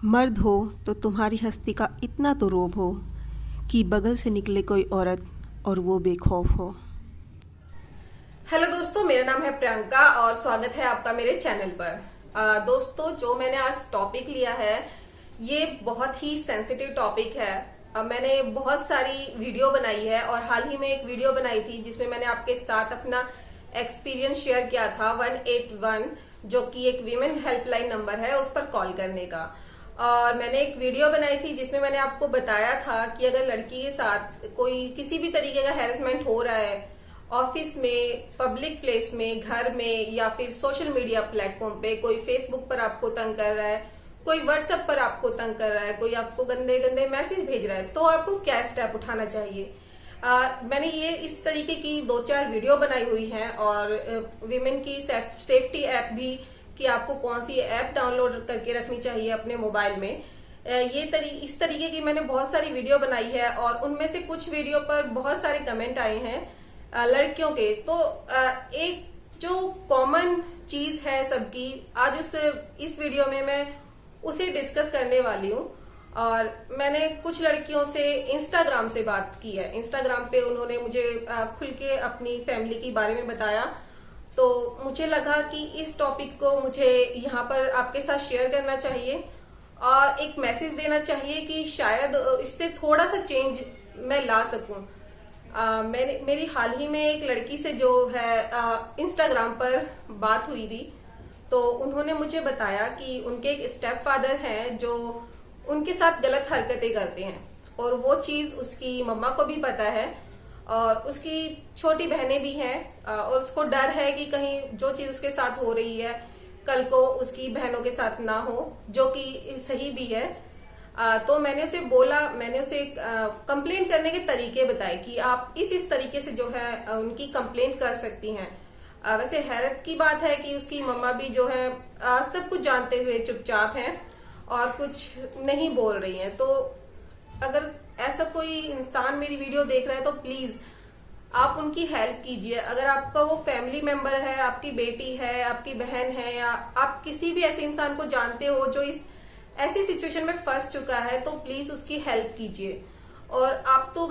मर्द हो तो तुम्हारी हस्ती का इतना तो रोब हो कि बगल से निकले कोई औरत और वो बेखौफ हो। हेलो दोस्तों, मेरा नाम है प्रियंका और स्वागत है आपका मेरे चैनल पर। दोस्तों, जो मैंने आज टॉपिक लिया है ये बहुत ही सेंसिटिव टॉपिक है। मैंने बहुत सारी वीडियो बनाई है और हाल ही में एक वीडियो बनाई थी जिसमें मैंने आपके साथ अपना एक्सपीरियंस शेयर किया था 181, जो कि एक वीमेन हेल्पलाइन नंबर है, उस पर कॉल करने का। और मैंने एक वीडियो बनाई थी जिसमें मैंने आपको बताया था कि अगर लड़की के साथ कोई किसी भी तरीके का हैरेसमेंट हो रहा है, ऑफिस में, पब्लिक प्लेस में, घर में या फिर सोशल मीडिया प्लेटफॉर्म पे, कोई फेसबुक पर आपको तंग कर रहा है, कोई व्हाट्सएप पर आपको तंग कर रहा है, कोई आपको गंदे गंदे मैसेज भेज रहा है, तो आपको क्या स्टेप उठाना चाहिए। मैंने ये इस तरीके की 2-4 वीडियो बनाई हुई हैं और वीमेन की सेफ्टी ऐप भी कि आपको कौन सी ऐप डाउनलोड करके रखनी चाहिए अपने मोबाइल में। इस तरीके की मैंने बहुत सारी वीडियो बनाई है और उनमें से कुछ वीडियो पर बहुत सारे कमेंट आए हैं लड़कियों के। तो एक जो कॉमन चीज है सबकी, आज इस वीडियो में मैं उसे डिस्कस करने वाली हूँ। और मैंने कुछ लड़कियों से इंस्टाग्राम से बात की है। इंस्टाग्राम पे उन्होंने मुझे खुल के अपनी फैमिली के बारे में बताया, तो मुझे लगा कि इस टॉपिक को मुझे यहाँ पर आपके साथ शेयर करना चाहिए और एक मैसेज देना चाहिए कि शायद इससे थोड़ा सा चेंज मैं ला सकूं। मेरी हाल ही में एक लड़की से जो है इंस्टाग्राम पर बात हुई थी, तो उन्होंने मुझे बताया कि उनके एक स्टेप फादर हैं जो उनके साथ गलत हरकतें करते हैं और वो चीज उसकी मम्मा को भी पता है और उसकी छोटी बहनें भी हैं और उसको डर है कि कहीं जो चीज उसके साथ हो रही है कल को उसकी बहनों के साथ ना हो, जो कि सही भी है। तो मैंने उसे कंप्लेन करने के तरीके बताए कि आप इस तरीके से जो है उनकी कंप्लेन कर सकती हैं। वैसे हैरत की बात है कि उसकी मम्मा भी जो है सब कुछ जानते हुए चुपचाप हैं और कुछ नहीं बोल रही हैं। तो अगर ऐसा कोई इंसान मेरी वीडियो देख रहा है तो प्लीज आप उनकी हेल्प कीजिए। अगर आपका वो फैमिली मेंबर है, आपकी बेटी है, आपकी बहन है, या आप किसी भी ऐसे इंसान को जानते हो जो इस ऐसी सिचुएशन में फंस चुका है, तो प्लीज उसकी हेल्प कीजिए। और आप तो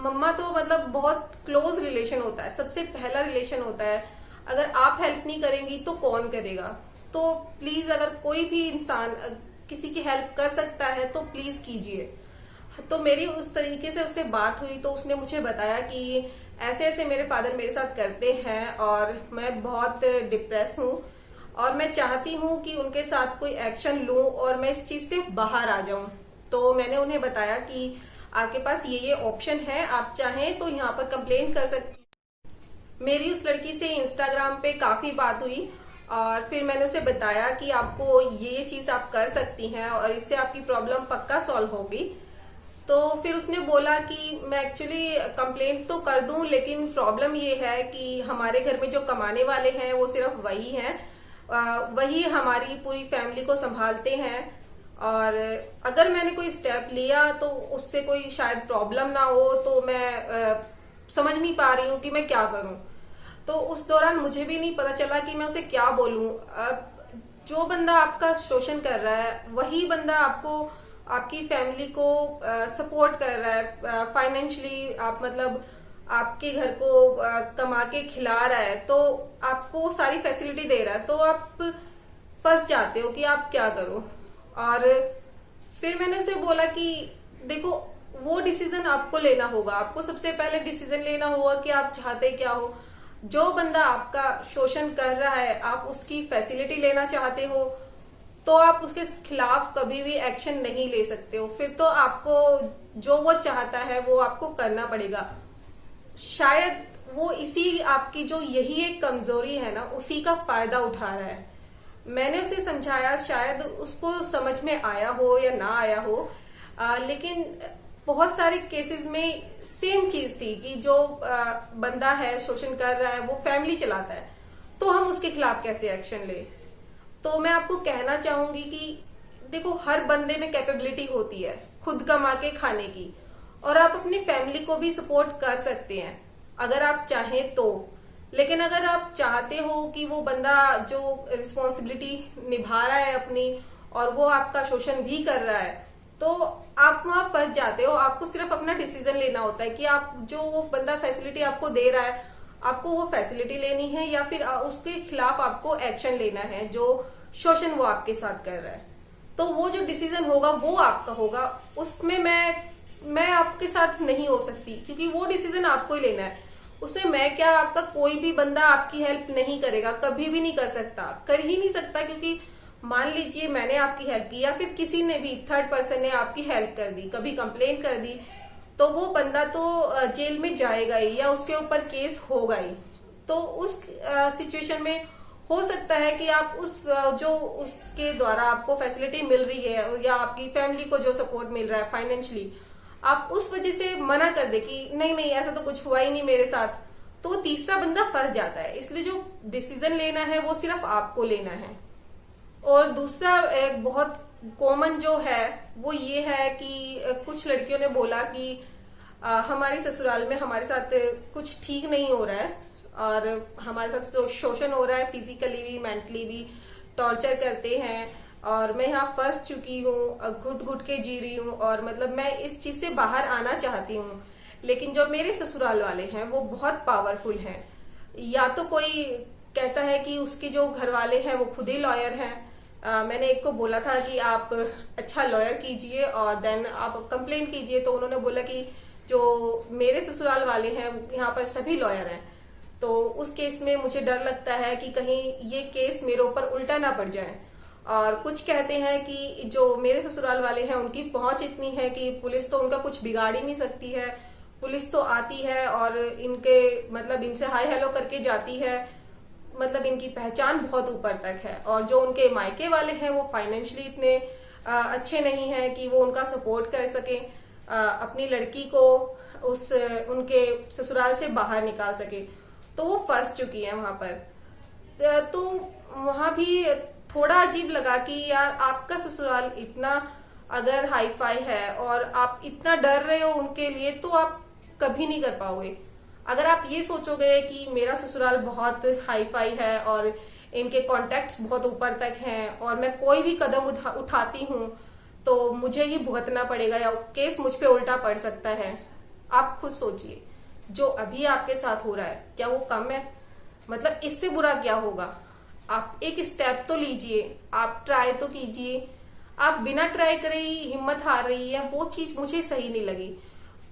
मम्मा तो बहुत क्लोज रिलेशन होता है, सबसे पहला रिलेशन होता है। अगर आप हेल्प नहीं करेंगी तो कौन करेगा। तो प्लीज अगर कोई भी इंसान किसी की हेल्प कर सकता है तो प्लीज कीजिए। तो मेरी उस तरीके से उससे बात हुई तो उसने मुझे बताया कि ऐसे ऐसे मेरे फादर मेरे साथ करते हैं और मैं बहुत डिप्रेस हूँ और मैं चाहती हूँ कि उनके साथ कोई एक्शन लूं और मैं इस चीज से बाहर आ जाऊं। तो मैंने उन्हें बताया कि आपके पास ये ऑप्शन है, आप चाहें तो यहाँ पर कंप्लेन कर सकती। मेरी उस लड़की से इंस्टाग्राम पे काफी बात हुई और फिर मैंने उसे बताया कि आपको ये चीज आप कर सकती हैं और इससे आपकी प्रॉब्लम पक्का सॉल्व होगी। तो फिर उसने बोला कि मैं एक्चुअली कंप्लेंट तो कर दूं, लेकिन प्रॉब्लम ये है कि हमारे घर में जो कमाने वाले हैं वो सिर्फ वही हैं, वही हमारी पूरी फैमिली को संभालते हैं और अगर मैंने कोई स्टेप लिया तो उससे कोई शायद प्रॉब्लम ना हो। तो मैं समझ नहीं पा रही हूँ कि मैं क्या करूँ। तो उस दौरान मुझे भी नहीं पता चला कि मैं उसे क्या बोलूँ। जो बंदा आपका शोषण कर रहा है वही बंदा आपकी फैमिली को सपोर्ट कर रहा है फाइनेंशियली, आपके घर को कमा के खिला रहा है, तो आपको सारी फैसिलिटी दे रहा है, तो आप फंस जाते हो कि आप क्या करो। और फिर मैंने उसे बोला कि देखो, वो डिसीजन आपको लेना होगा। आपको सबसे पहले डिसीजन लेना होगा कि आप चाहते क्या हो। जो बंदा आपका शोषण कर रहा है, आप उसकी फैसिलिटी लेना चाहते हो, तो आप उसके खिलाफ कभी भी एक्शन नहीं ले सकते हो। फिर तो आपको जो वो चाहता है वो आपको करना पड़ेगा। शायद वो इसी आपकी जो यही एक कमजोरी है ना, उसी का फायदा उठा रहा है। मैंने उसे समझाया, शायद उसको समझ में आया हो या ना आया हो, लेकिन बहुत सारे केसेस में सेम चीज थी कि जो बंदा है शोषण कर रहा है वो फैमिली चलाता है, तो हम उसके खिलाफ कैसे एक्शन ले। तो मैं आपको कहना चाहूंगी कि देखो, हर बंदे में कैपेबिलिटी होती है खुद कमा के खाने की, और आप अपनी फैमिली को भी सपोर्ट कर सकते हैं अगर आप चाहें तो। लेकिन अगर आप चाहते हो कि वो बंदा जो रिस्पॉन्सिबिलिटी निभा रहा है अपनी, और वो आपका शोषण भी कर रहा है, तो आप वहां फंस जाते हो। आपको सिर्फ अपना डिसीजन लेना होता है कि आप जो वो बंदा फैसिलिटी आपको दे रहा है, आपको वो फैसिलिटी लेनी है या फिर उसके खिलाफ आपको एक्शन लेना है जो शोषण वो आपके साथ कर रहा है। तो वो जो डिसीजन होगा वो आपका होगा, उसमें मैं आपके साथ नहीं हो सकती, क्योंकि वो डिसीजन आपको ही लेना है। उसमें मैं क्या, आपका कोई भी बंदा आपकी हेल्प नहीं करेगा, कभी भी नहीं कर सकता, कर ही नहीं सकता। क्योंकि मान लीजिए मैंने आपकी हेल्प की या फिर किसी ने भी, थर्ड पर्सन ने आपकी हेल्प कर दी, कभी कंप्लेन कर दी, तो वो बंदा तो जेल में जाएगा ही या उसके ऊपर केस होगा ही। तो उस सिचुएशन में हो सकता है कि आप जो उसके द्वारा आपको फैसिलिटी मिल रही है या आपकी फैमिली को जो सपोर्ट मिल रहा है फाइनेंशियली, आप उस वजह से मना कर दे कि नहीं नहीं ऐसा तो कुछ हुआ ही नहीं मेरे साथ, तो वो तीसरा बंदा फंस जाता है। इसलिए जो डिसीजन लेना है वो सिर्फ आपको लेना है। और दूसरा एक बहुत कॉमन जो है वो ये है कि कुछ लड़कियों ने बोला कि हमारे ससुराल में हमारे साथ कुछ ठीक नहीं हो रहा है और हमारे साथ शोषण हो रहा है, फिजिकली भी मेंटली भी टॉर्चर करते हैं और मैं यहाँ फंस चुकी हूँ, घुट घुट के जी रही हूँ और मतलब मैं इस चीज से बाहर आना चाहती हूँ। लेकिन जो मेरे ससुराल वाले हैं वो बहुत पावरफुल हैं। या तो कोई कहता है कि उसके जो घर वाले हैं वो खुद ही लॉयर हैं। मैंने एक को बोला था कि आप अच्छा लॉयर कीजिए और देन आप कंप्लेन कीजिए, तो उन्होंने बोला कि जो मेरे ससुराल वाले हैं यहाँ पर सभी लॉयर हैं, तो उस केस में मुझे डर लगता है कि कहीं ये केस मेरे ऊपर उल्टा ना पड़ जाए। और कुछ कहते हैं कि जो मेरे ससुराल वाले हैं उनकी पहुंच इतनी है कि पुलिस तो उनका कुछ बिगाड़ ही नहीं सकती है, पुलिस तो आती है और इनके मतलब इनसे हाय हेलो करके जाती है, मतलब इनकी पहचान बहुत ऊपर तक है। और जो उनके मायके वाले हैं वो फाइनेंशियली इतने अच्छे नहीं हैं कि वो उनका सपोर्ट कर सके, अपनी लड़की को उनके ससुराल से बाहर निकाल सके, तो वो फंस चुकी है वहां पर। तो वहां भी थोड़ा अजीब लगा कि यार आपका ससुराल इतना अगर हाई फाई है और आप इतना डर रहे हो उनके लिए, तो आप कभी नहीं कर पाओगे। अगर आप ये सोचोगे कि मेरा ससुराल बहुत हाई फाई है और इनके कॉन्टेक्ट्स बहुत ऊपर तक हैं और मैं कोई भी कदम उठाती हूँ तो मुझे ही भुगतना पड़ेगा या केस मुझ पे उल्टा पड़ सकता है, आप खुद सोचिए जो अभी आपके साथ हो रहा है क्या वो कम है? मतलब इससे बुरा क्या होगा? आप एक स्टेप तो लीजिए, आप ट्राई तो कीजिए। आप बिना ट्राई करे ही हिम्मत हार रही है, वो चीज मुझे सही नहीं लगी।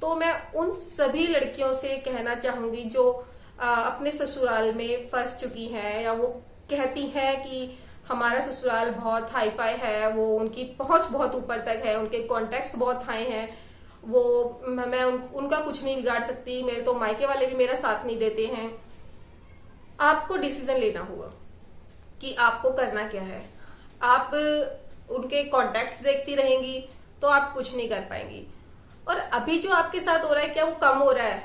तो मैं उन सभी लड़कियों से कहना चाहूंगी जो अपने ससुराल में फंस चुकी हैं या वो कहती हैं कि हमारा ससुराल बहुत हाई फाई है, वो उनकी पहुंच बहुत ऊपर तक है, उनके कॉन्टेक्ट्स बहुत हाई हैं, वो मैं उनका कुछ नहीं बिगाड़ सकती, मेरे तो मायके वाले भी मेरा साथ नहीं देते हैं। आपको डिसीजन लेना होगा कि आपको करना क्या है। आप उनके कॉन्टेक्ट्स देखती रहेंगी तो आप कुछ नहीं कर पाएंगी। और अभी जो आपके साथ हो रहा है क्या वो कम हो रहा है?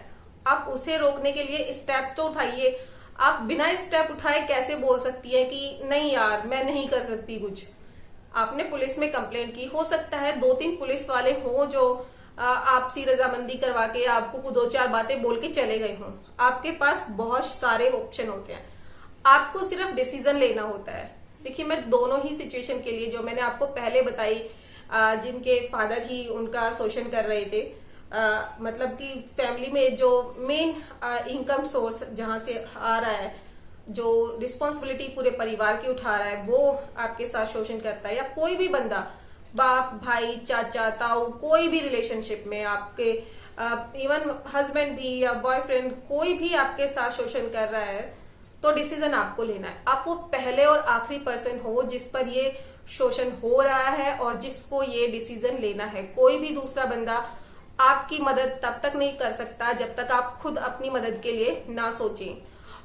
आप उसे रोकने के लिए स्टेप तो उठाइए। आप बिना स्टेप उठाए कैसे बोल सकती है कि नहीं यार मैं नहीं कर सकती कुछ? आपने पुलिस में कंप्लेंट की, हो सकता है 2-3 पुलिस वाले हों जो आपसी रजामंदी करवा के आपको 2-4 बातें बोल के चले गए हों। आपके पास बहुत सारे ऑप्शन होते हैं, आपको सिर्फ डिसीजन लेना होता है। देखिए मैं दोनों ही सिचुएशन के लिए, जो मैंने आपको पहले बताई जिनके फादर ही उनका शोषण कर रहे थे, मतलब कि फैमिली में जो मेन इनकम सोर्स जहां से आ रहा है, जो रिस्पॉन्सिबिलिटी पूरे परिवार की उठा रहा है, वो आपके साथ शोषण करता है। या कोई भी बंदा, बाप भाई चाचा ताऊ, कोई भी रिलेशनशिप में आपके इवन हस्बैंड भी या बॉयफ्रेंड, कोई भी आपके साथ शोषण कर रहा है, तो डिसीजन आपको लेना है। आप वो पहले और आखिरी पर्सन हो जिस पर ये शोषण हो रहा है और जिसको ये डिसीजन लेना है। कोई भी दूसरा बंदा आपकी मदद तब तक नहीं कर सकता जब तक आप खुद अपनी मदद के लिए ना सोचें।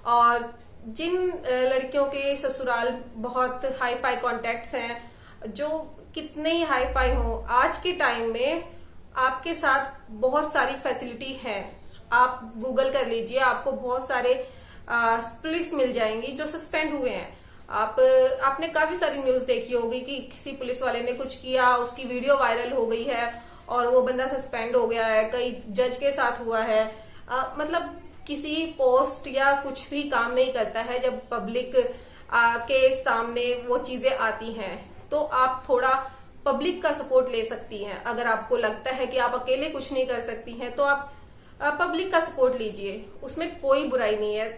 और जिन लड़कियों के ससुराल बहुत हाई फाई कॉन्टेक्ट्स हैं, जो कितने ही हाई फाई हो, आज के टाइम में आपके साथ बहुत सारी फैसिलिटी है। आप गूगल कर लीजिए, आपको बहुत सारे पुलिस मिल जाएंगी जो सस्पेंड हुए हैं। आपने काफी सारी न्यूज देखी होगी कि किसी पुलिस वाले ने कुछ किया, उसकी वीडियो वायरल हो गई है और वो बंदा सस्पेंड हो गया है। कई जज के साथ हुआ है। मतलब किसी पोस्ट या कुछ भी काम नहीं करता है जब पब्लिक के सामने वो चीजें आती हैं। तो आप थोड़ा पब्लिक का सपोर्ट ले सकती हैं। अगर आपको लगता है कि आप अकेले कुछ नहीं कर सकती हैं तो आप पब्लिक का सपोर्ट लीजिए, उसमें कोई बुराई नहीं है।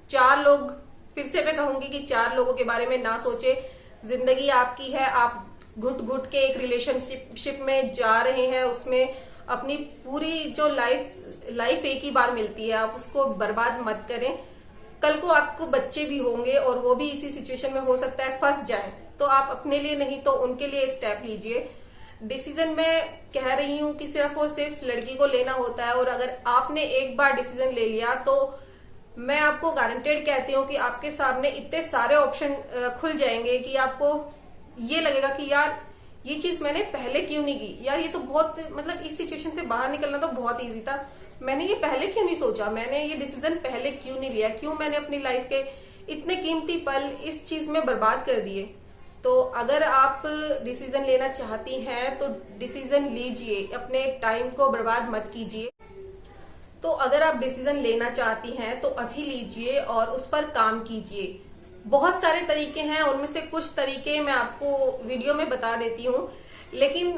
4 लोग, फिर से मैं कहूंगी कि 4 लोगों के बारे में ना सोचे। जिंदगी आपकी है, आप घुट घुट के एक रिलेशनशिप में जा रहे हैं, उसमें अपनी पूरी जो लाइफ एक ही बार मिलती है, आप उसको बर्बाद मत करें। कल को आपको बच्चे भी होंगे और वो भी इसी सिचुएशन में हो सकता है फंस जाएं, तो आप अपने लिए नहीं तो उनके लिए स्टेप लीजिए। डिसीजन मैं कह रही हूं कि सिर्फ और सिर्फ लड़की को लेना होता है, और अगर आपने एक बार डिसीजन ले लिया तो मैं आपको गारंटेड कहती हूँ कि आपके सामने इतने सारे ऑप्शन खुल जाएंगे कि आपको ये लगेगा कि यार ये चीज मैंने पहले क्यों नहीं की, यार ये तो बहुत, मतलब इस सिचुएशन से बाहर निकलना तो बहुत इजी था, मैंने ये पहले क्यों नहीं सोचा, मैंने ये डिसीजन पहले क्यों नहीं लिया, क्यों मैंने अपनी लाइफ के इतने कीमती पल इस चीज में बर्बाद कर दिए। तो अगर आप डिसीजन लेना चाहती हैं तो डिसीजन लीजिए, अपने टाइम को बर्बाद मत कीजिए। तो अगर आप डिसीजन लेना चाहती हैं तो अभी लीजिए और उस पर काम कीजिए। बहुत सारे तरीके हैं, उनमें से कुछ तरीके मैं आपको वीडियो में बता देती हूँ, लेकिन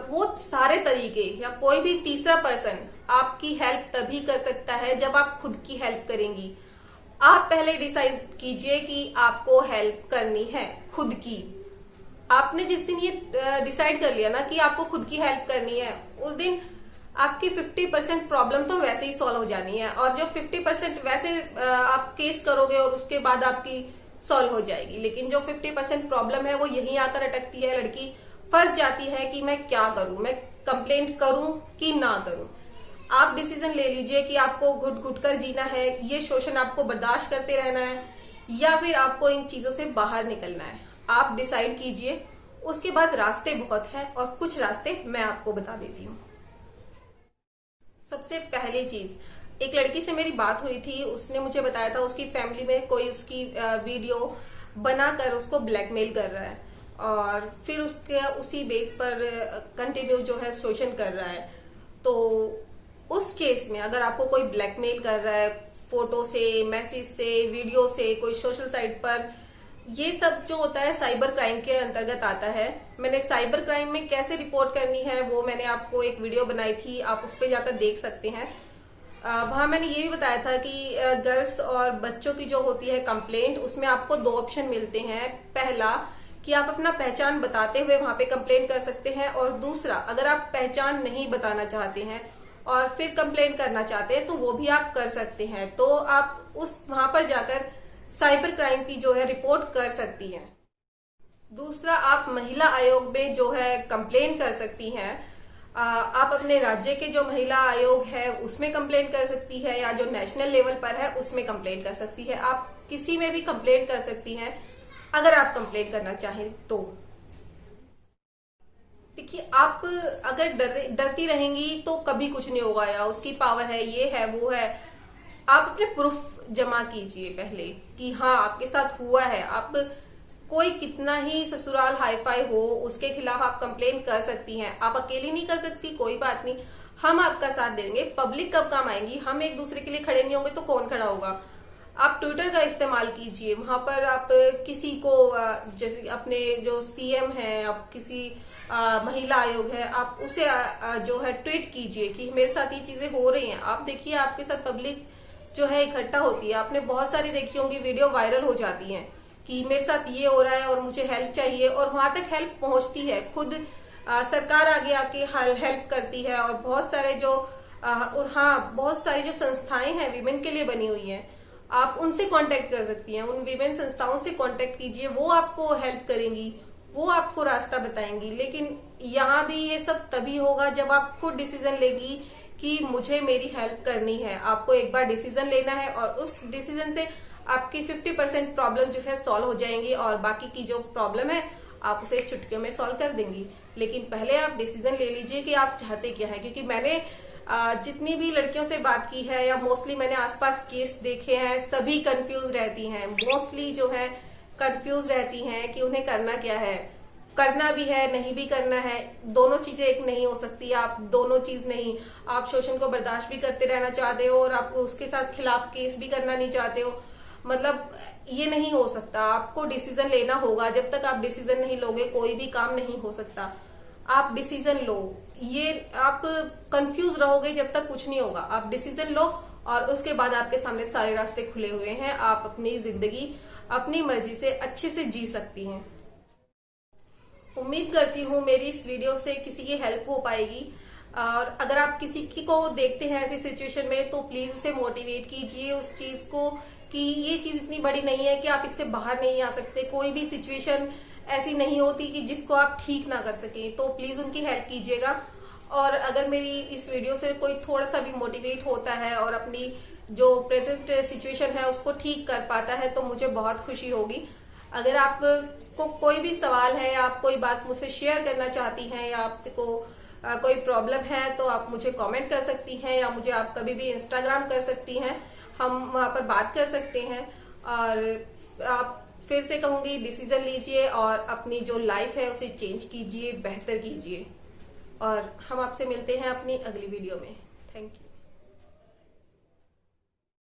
वो सारे तरीके या कोई भी तीसरा पर्सन आपकी हेल्प तभी कर सकता है जब आप खुद की हेल्प करेंगी। आप पहले डिसाइड कीजिए कि आपको हेल्प करनी है खुद की। आपने जिस दिन ये डिसाइड कर लिया ना कि आपको खुद की हेल्प करनी है, उस दिन आपकी 50% प्रॉब्लम तो वैसे ही सॉल्व हो जानी है, और जो 50% वैसे आप केस करोगे और उसके बाद आपकी सॉल्व हो जाएगी। लेकिन जो 50% प्रॉब्लम है वो यहीं आकर अटकती है, लड़की फंस जाती है कि मैं क्या करूं, मैं कंप्लेंट करूं कि ना करूं। आप डिसीजन ले लीजिए कि आपको घुट घुट कर जीना है, ये शोषण आपको बर्दाश्त करते रहना है, या फिर आपको इन चीजों से बाहर निकलना है। आप डिसाइड कीजिए। उसके बाद रास्ते बहुत हैं और कुछ रास्ते मैं आपको बता देती हूँ। सबसे पहली चीज, एक लड़की से मेरी बात हुई थी, उसने मुझे बताया था उसकी फैमिली में कोई उसकी वीडियो बनाकर उसको ब्लैकमेल कर रहा है और फिर उसके उसी बेस पर कंटिन्यू जो है शोषण कर रहा है। तो उस केस में अगर आपको कोई ब्लैकमेल कर रहा है फोटो से, मैसेज से, वीडियो से, कोई सोशल साइट पर, ये सब जो होता है साइबर क्राइम के अंतर्गत आता है। मैंने साइबर क्राइम में कैसे रिपोर्ट करनी है वो मैंने आपको एक वीडियो बनाई थी, आप उस पर जाकर देख सकते हैं। वहां मैंने ये भी बताया था कि गर्ल्स और बच्चों की जो होती है कंप्लेंट, उसमें आपको 2 ऑप्शन मिलते हैं। पहला कि आप अपना पहचान बताते हुए वहां पे कंप्लेंट कर सकते हैं, और दूसरा अगर आप पहचान नहीं बताना चाहते हैं और फिर कंप्लेंट करना चाहते हैं तो वो भी आप कर सकते हैं। तो आप उस वहां पर जाकर साइबर क्राइम की जो है रिपोर्ट कर सकती हैं। दूसरा, आप महिला आयोग में जो है कंप्लेंट कर सकती हैं। आप अपने राज्य के जो महिला आयोग है उसमें कंप्लेंट कर सकती है, या जो नेशनल लेवल पर है उसमें कंप्लेंट कर सकती है। आप किसी में भी कंप्लेंट कर सकती हैं अगर आप कंप्लेंट करना चाहें तो। देखिए, आप अगर डरती रहेंगी तो कभी कुछ नहीं होगा, या उसकी पावर है, ये है, वो है। आप अपने प्रूफ जमा कीजिए पहले कि हाँ आपके साथ हुआ है। आप कोई कितना ही ससुराल हाईफाई हो, उसके खिलाफ आप कंप्लेंट कर सकती हैं। आप अकेली नहीं कर सकती, कोई बात नहीं, हम आपका साथ देंगे। पब्लिक कब काम आएंगी, हम एक दूसरे के लिए खड़े नहीं होंगे तो कौन खड़ा होगा। आप ट्विटर का इस्तेमाल कीजिए, वहां पर आप किसी को, जैसे अपने जो सीएम है, आप किसी महिला आयोग है, आप उसे जो है ट्वीट कीजिए कि मेरे साथ ये चीजें हो रही हैं। आप देखिए आपके साथ पब्लिक जो है इकट्ठा होती है, आपने बहुत सारी देखी होंगी वीडियो वायरल हो जाती हैं कि मेरे साथ ये हो रहा है और मुझे हेल्प चाहिए, और वहां तक हेल्प पहुंचती है। खुद सरकार आगे आके हेल्प करती है, और बहुत सारे जो और हाँ बहुत सारी जो संस्थाएं हैं विमेन के लिए बनी हुई हैं, आप उनसे कांटेक्ट कर सकती हैं। उन विमेन संस्थाओं से कांटेक्ट कीजिए, वो आपको हेल्प करेंगी, वो आपको रास्ता बताएंगी। लेकिन यहाँ भी ये सब तभी होगा जब आप खुद डिसीजन लेगी कि मुझे मेरी हेल्प करनी है। आपको एक बार डिसीजन लेना है और उस डिसीजन से आपकी 50% प्रॉब्लम जो है सॉल्व हो जाएंगी, और बाकी की जो प्रॉब्लम है आप उसे चुटकियों में सॉल्व कर देंगी। लेकिन पहले आप डिसीजन ले लीजिए कि आप चाहते क्या है। क्योंकि मैंने जितनी भी लड़कियों से बात की है, या मोस्टली मैंने आसपास केस देखे हैं, सभी कंफ्यूज रहती हैं। मोस्टली जो है कंफ्यूज रहती हैं कि उन्हें करना क्या है, करना भी है, नहीं भी करना है। दोनों चीजें एक नहीं हो सकती। आप दोनों चीज नहीं, आप शोषण को बर्दाश्त भी करते रहना चाहते हो और आप उसके साथ खिलाफ केस भी करना नहीं चाहते हो। मतलब ये नहीं हो सकता। आपको डिसीजन लेना होगा। जब तक आप डिसीजन नहीं लोगे कोई भी काम नहीं हो सकता। आप डिसीजन लो। ये आप कंफ्यूज रहोगे जब तक कुछ नहीं होगा। आप डिसीजन लो और उसके बाद आपके सामने सारे रास्ते खुले हुए हैं। आप अपनी जिंदगी अपनी मर्जी से अच्छे से जी सकती हैं। उम्मीद करती हूँ मेरी इस वीडियो से किसी की हेल्प हो पाएगी। और अगर आप किसी की को देखते हैं ऐसी सिचुएशन में तो प्लीज उसे मोटिवेट कीजिए उस चीज को कि ये चीज इतनी बड़ी नहीं है कि आप इससे बाहर नहीं आ सकते। कोई भी सिचुएशन ऐसी नहीं होती कि जिसको आप ठीक ना कर सके। तो प्लीज उनकी हेल्प कीजिएगा। और अगर मेरी इस वीडियो से कोई थोड़ा सा भी मोटिवेट होता है और अपनी जो प्रेजेंट सिचुएशन है उसको ठीक कर पाता है तो मुझे बहुत खुशी होगी। अगर आपको कोई भी सवाल है, आप कोई बात मुझसे शेयर करना चाहती हैं या आपको कोई प्रॉब्लम है तो आप मुझे कमेंट कर सकती हैं या मुझे आप कभी भी इंस्टाग्राम कर सकती हैं। हम वहां पर बात कर सकते हैं। और आप फिर से कहूंगी डिसीजन लीजिए और अपनी जो लाइफ है उसे चेंज कीजिए, बेहतर कीजिए। और हम आपसे मिलते हैं अपनी अगली वीडियो में। Thank you.